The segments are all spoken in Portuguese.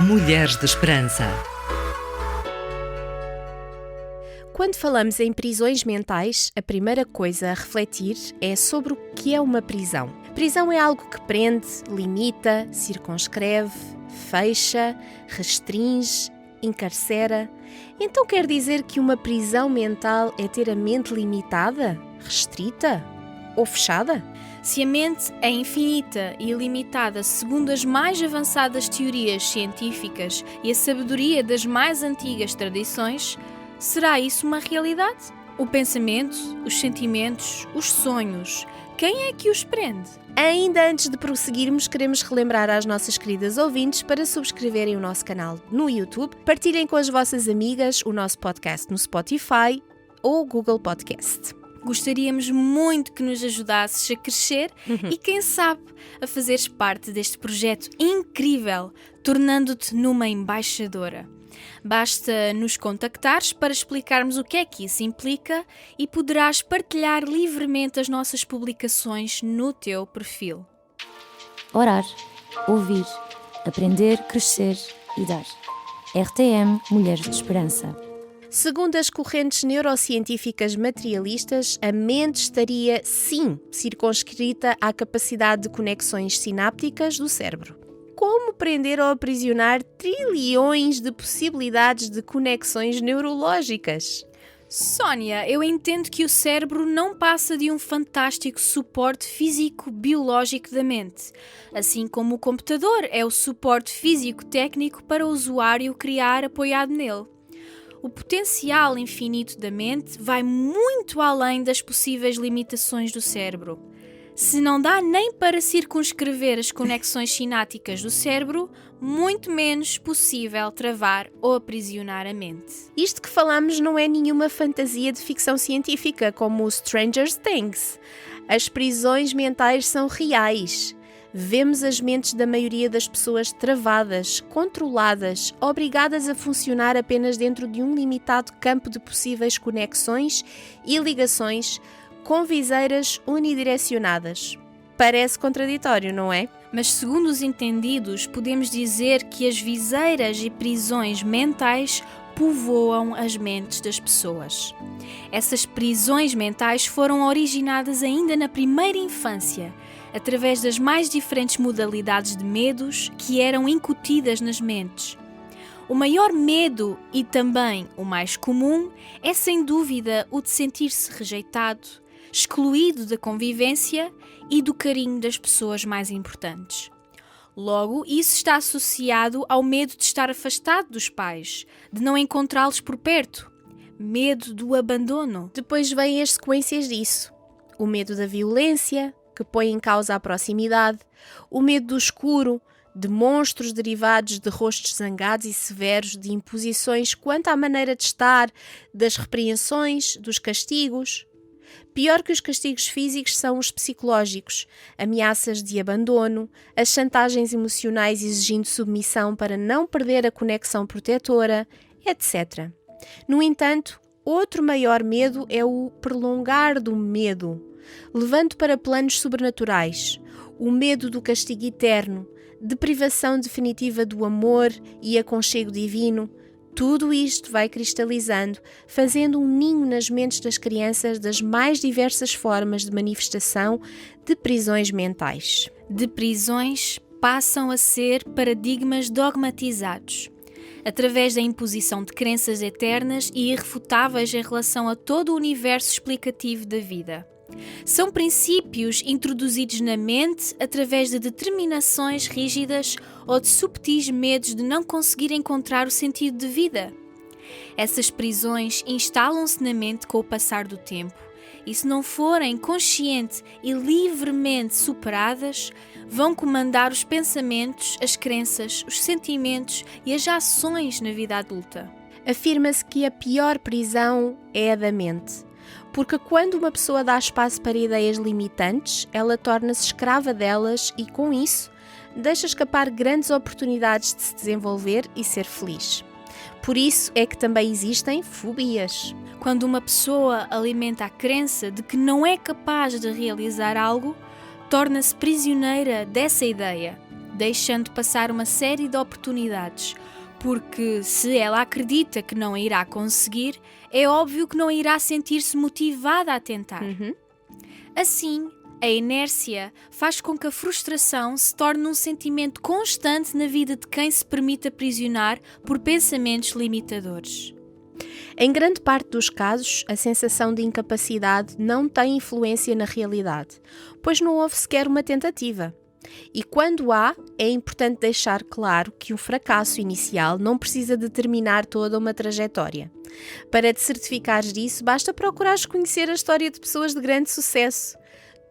Mulheres de Esperança. Quando falamos em prisões mentais, a primeira coisa a refletir é sobre o que é uma prisão. Prisão é algo que prende, limita, circunscreve, fecha, restringe, encarcera. Então quer dizer que uma prisão mental é ter a mente limitada, restrita ou fechada? Se a mente é infinita e ilimitada segundo as mais avançadas teorias científicas e a sabedoria das mais antigas tradições, será isso uma realidade? O pensamento, os sentimentos, os sonhos, quem é que os prende? Ainda antes de prosseguirmos, queremos relembrar às nossas queridas ouvintes para subscreverem o nosso canal no YouTube, partilhem com as vossas amigas o nosso podcast no Spotify ou Google Podcast. Gostaríamos muito que nos ajudasses a crescer e, quem sabe, a fazeres parte deste projeto incrível, tornando-te numa embaixadora. Basta nos contactares para explicarmos o que é que isso implica e poderás partilhar livremente as nossas publicações no teu perfil. Orar, ouvir, aprender, crescer e dar. RTM Mulheres de Esperança. Segundo as correntes neurocientíficas materialistas, a mente estaria, sim, circunscrita à capacidade de conexões sinápticas do cérebro. Como prender ou aprisionar trilhões de possibilidades de conexões neurológicas? Sónia, eu entendo que o cérebro não passa de um fantástico suporte físico-biológico da mente, assim como o computador é o suporte físico-técnico para o usuário criar apoiado nele. O potencial infinito da mente vai muito além das possíveis limitações do cérebro. Se não dá nem para circunscrever as conexões sinápticas do cérebro, muito menos possível travar ou aprisionar a mente. Isto que falamos não é nenhuma fantasia de ficção científica, como o Stranger Things. As prisões mentais são reais. Vemos as mentes da maioria das pessoas travadas, controladas, obrigadas a funcionar apenas dentro de um limitado campo de possíveis conexões e ligações com viseiras unidirecionadas. Parece contraditório, não é? Mas segundo os entendidos, podemos dizer que as viseiras e prisões mentais povoam as mentes das pessoas. Essas prisões mentais foram originadas ainda na primeira infância, através das mais diferentes modalidades de medos que eram incutidas nas mentes. O maior medo e também o mais comum é, sem dúvida, o de sentir-se rejeitado, excluído da convivência e do carinho das pessoas mais importantes. Logo, isso está associado ao medo de estar afastado dos pais, de não encontrá-los por perto, medo do abandono. Depois vêm as sequências disso. O medo da violência, que põe em causa a proximidade, o medo do escuro, de monstros derivados de rostos zangados e severos, de imposições quanto à maneira de estar, das repreensões, dos castigos. Pior que os castigos físicos são os psicológicos, ameaças de abandono, as chantagens emocionais exigindo submissão para não perder a conexão protetora, etc. No entanto, outro maior medo é o prolongar do medo, levando para planos sobrenaturais, o medo do castigo eterno, de privação definitiva do amor e aconchego divino. Tudo isto vai cristalizando, fazendo um ninho nas mentes das crianças das mais diversas formas de manifestação de prisões mentais. De prisões passam a ser paradigmas dogmatizados, através da imposição de crenças eternas e irrefutáveis em relação a todo o universo explicativo da vida. São princípios introduzidos na mente através de determinações rígidas ou de subtis medos de não conseguir encontrar o sentido de vida. Essas prisões instalam-se na mente com o passar do tempo e, se não forem consciente e livremente superadas, vão comandar os pensamentos, as crenças, os sentimentos e as ações na vida adulta. Afirma-se que a pior prisão é a da mente. Porque quando uma pessoa dá espaço para ideias limitantes, ela torna-se escrava delas e, com isso, deixa escapar grandes oportunidades de se desenvolver e ser feliz. Por isso é que também existem fobias. Quando uma pessoa alimenta a crença de que não é capaz de realizar algo, torna-se prisioneira dessa ideia, deixando passar uma série de oportunidades, porque se ela acredita que não a irá conseguir, é óbvio que não irá sentir-se motivada a tentar. Assim, a inércia faz com que a frustração se torne um sentimento constante na vida de quem se permite aprisionar por pensamentos limitadores. Em grande parte dos casos, a sensação de incapacidade não tem influência na realidade, pois não houve sequer uma tentativa. E quando há, é importante deixar claro que o fracasso inicial não precisa determinar toda uma trajetória. Para te certificares disso, basta procurares conhecer a história de pessoas de grande sucesso.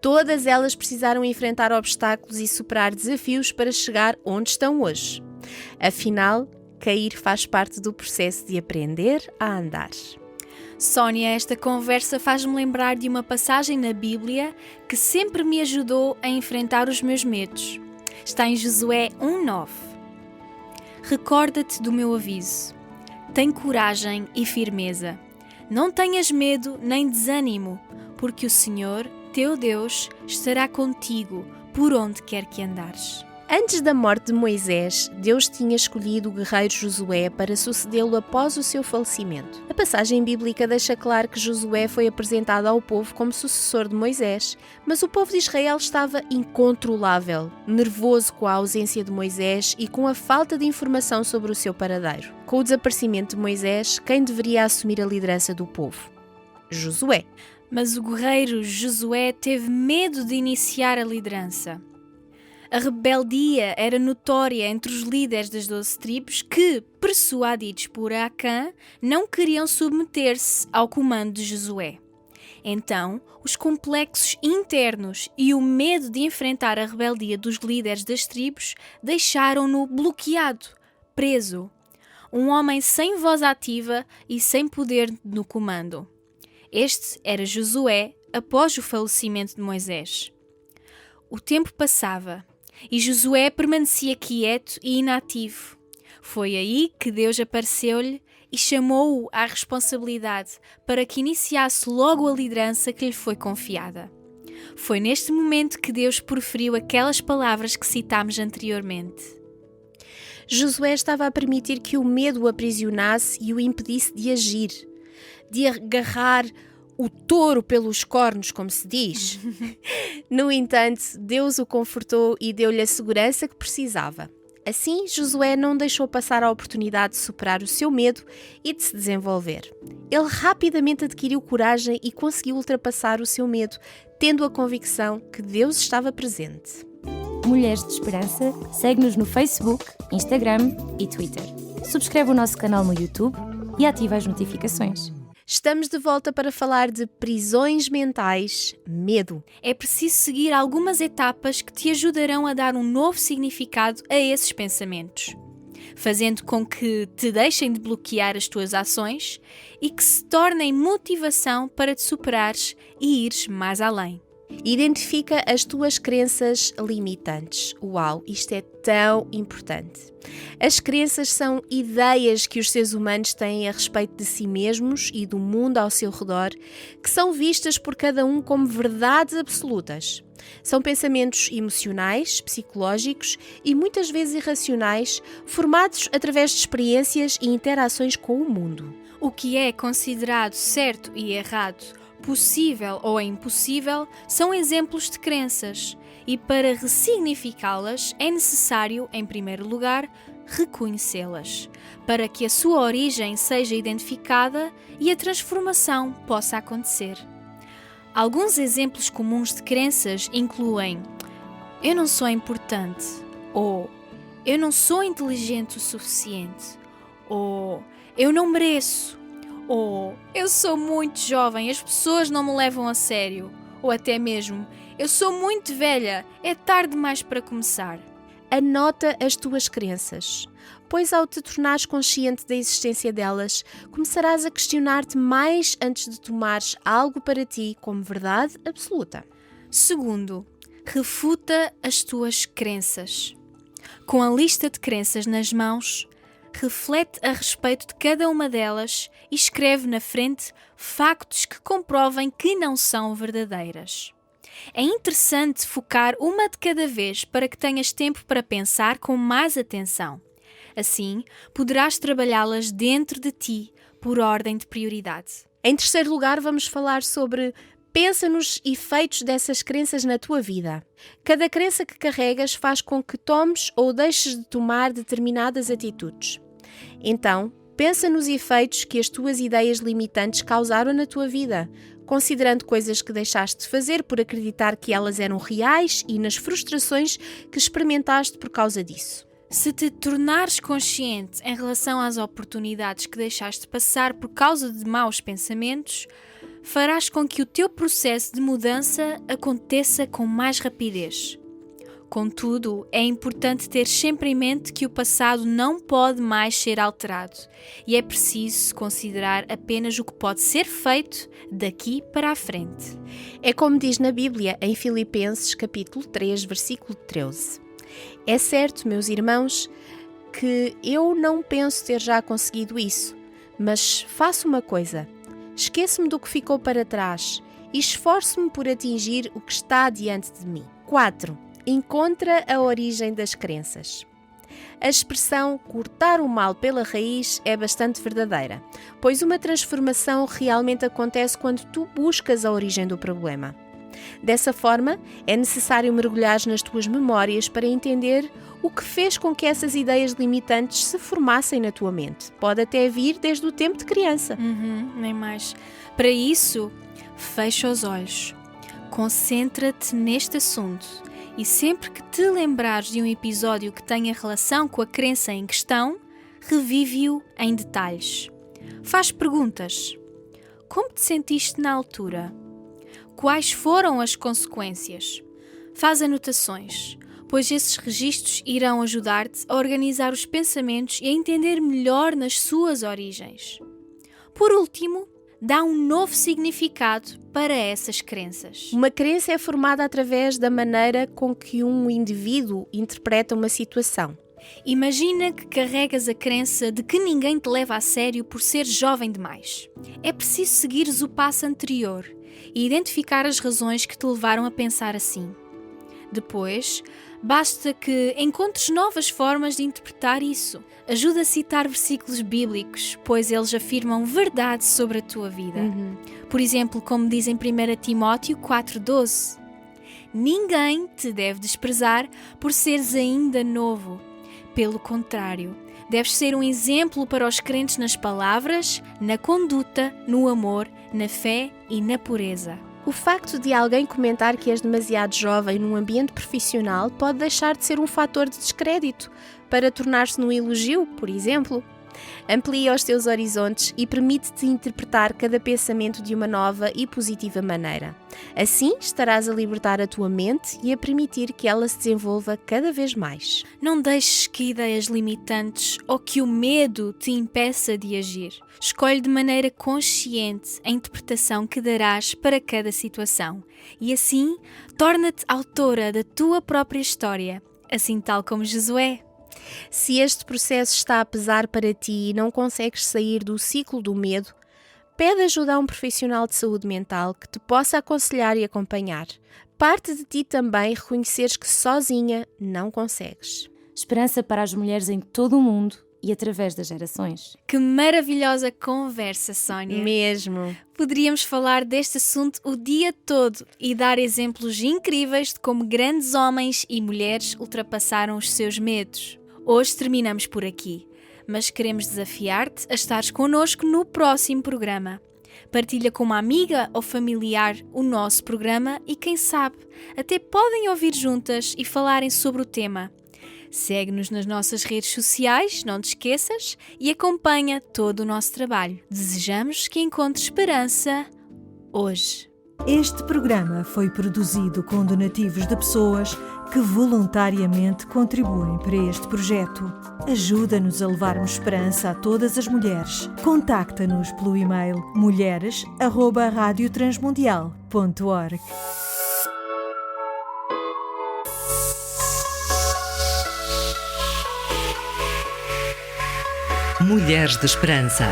Todas elas precisaram enfrentar obstáculos e superar desafios para chegar onde estão hoje. Afinal, cair faz parte do processo de aprender a andar. Sónia, esta conversa faz-me lembrar de uma passagem na Bíblia que sempre me ajudou a enfrentar os meus medos. Está em Josué 1:9. Recorda-te do meu aviso. Tem coragem e firmeza. Não tenhas medo nem desânimo, porque o Senhor, teu Deus, estará contigo por onde quer que andares. Antes da morte de Moisés, Deus tinha escolhido o guerreiro Josué para sucedê-lo após o seu falecimento. A passagem bíblica deixa claro que Josué foi apresentado ao povo como sucessor de Moisés, mas o povo de Israel estava incontrolável, nervoso com a ausência de Moisés e com a falta de informação sobre o seu paradeiro. Com o desaparecimento de Moisés, quem deveria assumir a liderança do povo? Josué. Mas o guerreiro Josué teve medo de iniciar a liderança. A rebeldia era notória entre os líderes das 12 tribos que, persuadidos por Acã, não queriam submeter-se ao comando de Josué. Então, os complexos internos e o medo de enfrentar a rebeldia dos líderes das tribos deixaram-no bloqueado, preso. Um homem sem voz ativa e sem poder no comando. Este era Josué após o falecimento de Moisés. O tempo passava e Josué permanecia quieto e inativo. Foi aí que Deus apareceu-lhe e chamou-o à responsabilidade para que iniciasse logo a liderança que lhe foi confiada. Foi neste momento que Deus proferiu aquelas palavras que citámos anteriormente. Josué estava a permitir que o medo o aprisionasse e o impedisse de agir, de agarrar o touro pelos cornos, como se diz. No entanto, Deus o confortou e deu-lhe a segurança que precisava. Assim, Josué não deixou passar a oportunidade de superar o seu medo e de se desenvolver. Ele rapidamente adquiriu coragem e conseguiu ultrapassar o seu medo, tendo a convicção que Deus estava presente. Mulheres de Esperança, segue-nos no Facebook, Instagram e Twitter. Subscreve o nosso canal no YouTube e ativa as notificações. Estamos de volta para falar de prisões mentais, medo. É preciso seguir algumas etapas que te ajudarão a dar um novo significado a esses pensamentos, fazendo com que te deixem de bloquear as tuas ações e que se tornem motivação para te superares e ires mais além. Identifica as tuas crenças limitantes. Uau, isto é tão importante. As crenças são ideias que os seres humanos têm a respeito de si mesmos e do mundo ao seu redor, que são vistas por cada um como verdades absolutas. São pensamentos emocionais, psicológicos e muitas vezes irracionais, formados através de experiências e interações com o mundo. O que é considerado certo e errado, possível ou impossível, são exemplos de crenças e para ressignificá-las é necessário, em primeiro lugar, reconhecê-las, para que a sua origem seja identificada e a transformação possa acontecer. Alguns exemplos comuns de crenças incluem: eu não sou importante, ou eu não sou inteligente o suficiente, ou eu não mereço, ou eu sou muito jovem, as pessoas não me levam a sério, ou até mesmo eu sou muito velha, é tarde demais para começar. Anota as tuas crenças, pois ao te tornares consciente da existência delas, começarás a questionar-te mais antes de tomares algo para ti como verdade absoluta. Segundo, refuta as tuas crenças. Com a lista de crenças nas mãos, reflete a respeito de cada uma delas e escreve na frente factos que comprovem que não são verdadeiras. É interessante focar uma de cada vez para que tenhas tempo para pensar com mais atenção. Assim, poderás trabalhá-las dentro de ti, por ordem de prioridade. Em terceiro lugar, vamos falar sobre pensa nos efeitos dessas crenças na tua vida. Cada crença que carregas faz com que tomes ou deixes de tomar determinadas atitudes. Então, pensa nos efeitos que as tuas ideias limitantes causaram na tua vida, considerando coisas que deixaste de fazer por acreditar que elas eram reais e nas frustrações que experimentaste por causa disso. Se te tornares consciente em relação às oportunidades que deixaste passar por causa de maus pensamentos, farás com que o teu processo de mudança aconteça com mais rapidez. Contudo, é importante ter sempre em mente que o passado não pode mais ser alterado e é preciso considerar apenas o que pode ser feito daqui para a frente. É como diz na Bíblia, em Filipenses capítulo 3, versículo 13. É certo, meus irmãos, que eu não penso ter já conseguido isso, mas faço uma coisa, esqueço-me do que ficou para trás e esforço-me por atingir o que está diante de mim. 4. Encontra a origem das crenças. A expressão cortar o mal pela raiz é bastante verdadeira, pois uma transformação realmente acontece quando tu buscas a origem do problema. Dessa forma, é necessário mergulhar nas tuas memórias para entender o que fez com que essas ideias limitantes se formassem na tua mente. Pode até vir desde o tempo de criança. Nem mais. Para isso, fecha os olhos, concentra-te neste assunto e sempre que te lembrares de um episódio que tenha relação com a crença em questão, revive-o em detalhes. Faz perguntas. Como te sentiste na altura? Quais foram as consequências? Faz anotações, pois esses registros irão ajudar-te a organizar os pensamentos e a entender melhor nas suas origens. Por último, dá um novo significado para essas crenças. Uma crença é formada através da maneira com que um indivíduo interpreta uma situação. Imagina que carregas a crença de que ninguém te leva a sério por ser jovem demais. É preciso seguires o passo anterior e identificar as razões que te levaram a pensar assim. Depois, basta que encontres novas formas de interpretar isso. Ajuda a citar versículos bíblicos, pois eles afirmam verdade sobre a tua vida. Por exemplo, como diz em 1 Timóteo 4,12: Ninguém te deve desprezar por seres ainda novo. Pelo contrário, deves ser um exemplo para os crentes nas palavras, na conduta, no amor, na fé e na pureza. O facto de alguém comentar que és demasiado jovem num ambiente profissional pode deixar de ser um fator de descrédito para tornar-se num elogio, por exemplo. Amplia os teus horizontes e permite-te interpretar cada pensamento de uma nova e positiva maneira. Assim, estarás a libertar a tua mente e a permitir que ela se desenvolva cada vez mais. Não deixes que ideias limitantes ou que o medo te impeça de agir. Escolhe de maneira consciente a interpretação que darás para cada situação e assim torna-te autora da tua própria história, assim tal como Josué. Se este processo está a pesar para ti e não consegues sair do ciclo do medo, pede ajuda a um profissional de saúde mental que te possa aconselhar e acompanhar. Parte de ti também reconheceres que sozinha não consegues. Esperança para as mulheres em todo o mundo e através das gerações. Que maravilhosa conversa, Sónia! Mesmo! Poderíamos falar deste assunto o dia todo e dar exemplos incríveis de como grandes homens e mulheres ultrapassaram os seus medos. Hoje terminamos por aqui, mas queremos desafiar-te a estares connosco no próximo programa. Partilha com uma amiga ou familiar o nosso programa e, quem sabe, até podem ouvir juntas e falarem sobre o tema. Segue-nos nas nossas redes sociais, não te esqueças, e acompanha todo o nosso trabalho. Desejamos que encontres esperança hoje. Este programa foi produzido com donativos de pessoas que voluntariamente contribuem para este projeto. Ajuda-nos a levarmos esperança a todas as mulheres. Contacta-nos pelo e-mail mulheres@radiotransmundial.org. Mulheres de Esperança.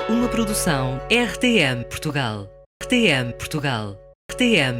Uma produção RTM Portugal. RTM Portugal. RTM